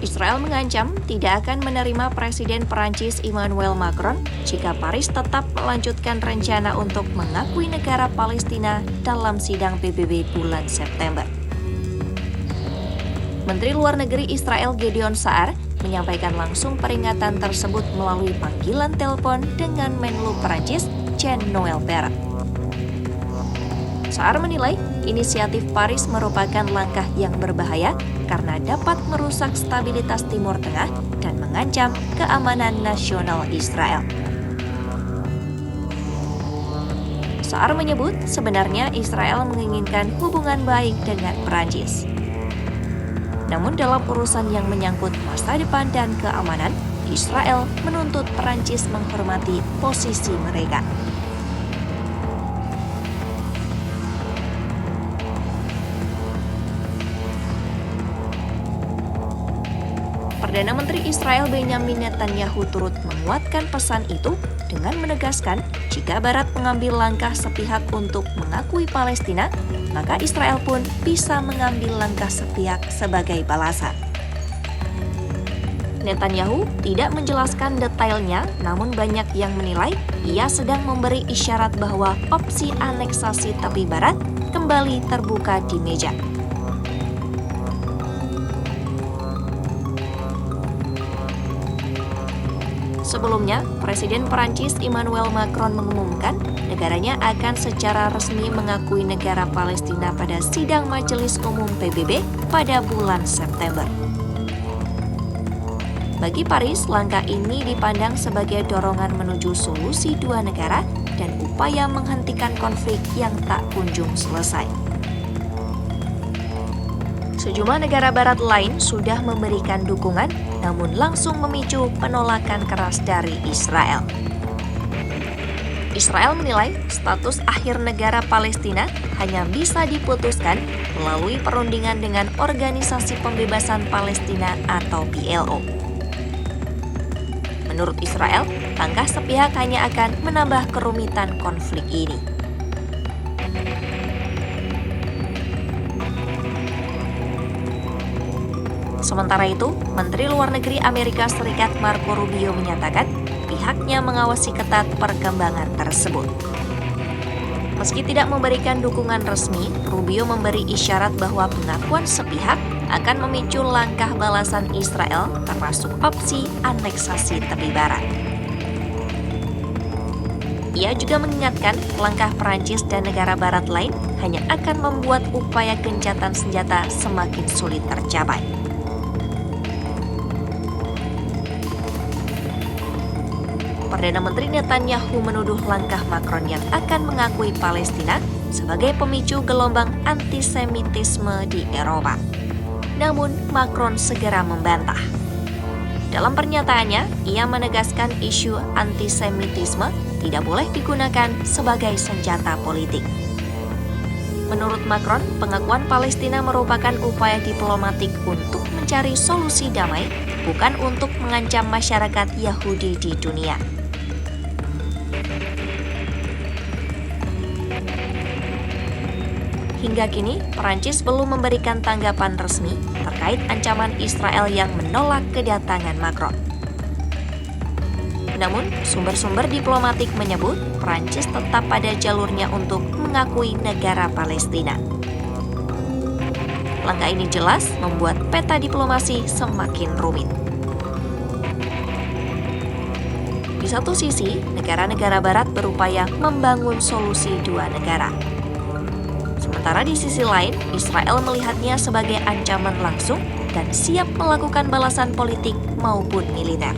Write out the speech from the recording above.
Israel mengancam tidak akan menerima Presiden Perancis Emmanuel Macron jika Paris tetap melanjutkan rencana untuk mengakui negara Palestina dalam sidang PBB bulan September. Menteri Luar Negeri Israel Gideon Sa'ar menyampaikan langsung peringatan tersebut melalui panggilan telepon dengan Menlu Perancis Jean-Noël Barrot. Sa'ar menilai inisiatif Paris merupakan langkah yang berbahaya karena dapat merusak stabilitas Timur Tengah dan mengancam keamanan nasional Israel. Sa'ar menyebut sebenarnya Israel menginginkan hubungan baik dengan Perancis. Namun dalam urusan yang menyangkut masa depan dan keamanan, Israel menuntut Perancis menghormati posisi mereka. Perdana Menteri Israel Benjamin Netanyahu turut menguatkan pesan itu dengan menegaskan jika Barat mengambil langkah sepihak untuk mengakui Palestina, maka Israel pun bisa mengambil langkah sepihak sebagai balasan. Netanyahu tidak menjelaskan detailnya, namun banyak yang menilai ia sedang memberi isyarat bahwa opsi aneksasi tepi barat kembali terbuka di meja. Sebelumnya, Presiden Perancis Emmanuel Macron mengumumkan negaranya akan secara resmi mengakui negara Palestina pada sidang Majelis Umum PBB pada bulan September. Bagi Paris, langkah ini dipandang sebagai dorongan menuju solusi dua negara dan upaya menghentikan konflik yang tak kunjung selesai. Sejumlah negara barat lain sudah memberikan dukungan, namun langsung memicu penolakan keras dari Israel. Israel menilai status akhir negara Palestina hanya bisa diputuskan melalui perundingan dengan Organisasi Pembebasan Palestina atau PLO. Menurut Israel, langkah sepihak hanya akan menambah kerumitan konflik ini. Sementara itu, Menteri Luar Negeri Amerika Serikat Marco Rubio menyatakan pihaknya mengawasi ketat perkembangan tersebut. Meski tidak memberikan dukungan resmi, Rubio memberi isyarat bahwa pengakuan sepihak akan memicu langkah balasan Israel termasuk opsi aneksasi tepi barat. Ia juga mengingatkan langkah Perancis dan negara barat lain hanya akan membuat upaya gencatan senjata semakin sulit tercapai. Perdana Menteri Netanyahu menuduh langkah Macron yang akan mengakui Palestina sebagai pemicu gelombang antisemitisme di Eropa. Namun, Macron segera membantah. Dalam pernyataannya, ia menegaskan isu antisemitisme tidak boleh digunakan sebagai senjata politik. Menurut Macron, pengakuan Palestina merupakan upaya diplomatik untuk mencari solusi damai, bukan untuk mengancam masyarakat Yahudi di dunia. Hingga kini, Perancis belum memberikan tanggapan resmi terkait ancaman Israel yang menolak kedatangan Macron. Namun, sumber-sumber diplomatik menyebut Perancis tetap pada jalurnya untuk mengakui negara Palestina. Langkah ini jelas membuat peta diplomasi semakin rumit. Di satu sisi, negara-negara Barat berupaya membangun solusi dua negara. Sementara di sisi lain, Israel melihatnya sebagai ancaman langsung dan siap melakukan balasan politik maupun militer.